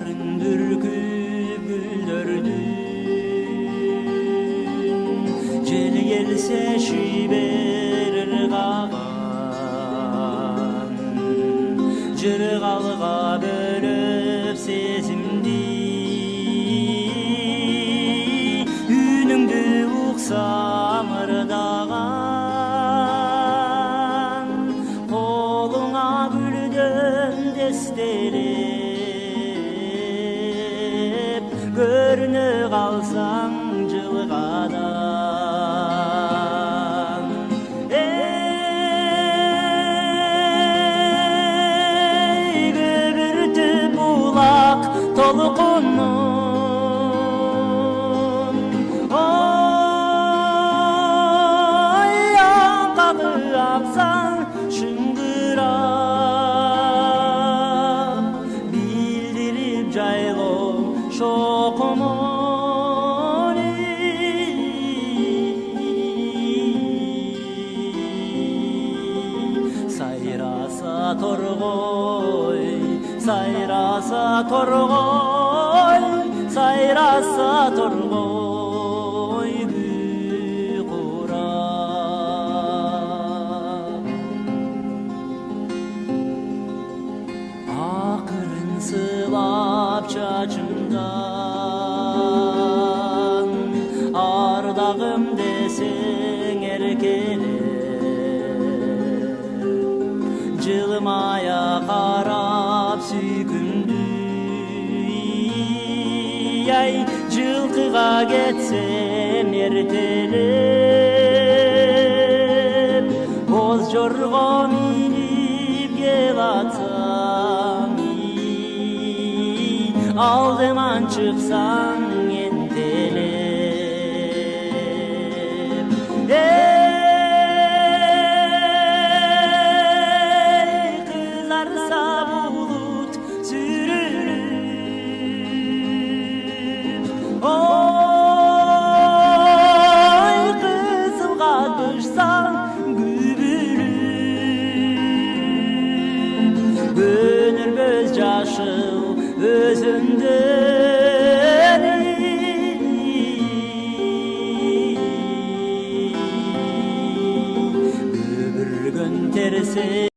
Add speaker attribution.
Speaker 1: Narın dürküp güldürdün. Jel gelse şiberir kagan, jırgalga bölüp sezimdi. Үніңді ұқсам ырдаған, қолыңа гүлден дестелеп, көріне қалсаң жылғадан. Ей, көбірті бұлақ толқынның, bildirip jaylo şokomoni. Sayrasa torgoy, sayrasa torgoy, sayrasa torgoy gukura. Akırın sılap çaçımdan, ardağım desen erkelep, jılmaya karap sükündü. Ay, жылқыға кетсем ертелеп, боз жорго минип келатсам, алдыман чыксаң ентелеп. Эй, кызарса булут сүрүлүп, ой, кызылга тышсаң күбүлүп, көнөр көз жашыл өзүндө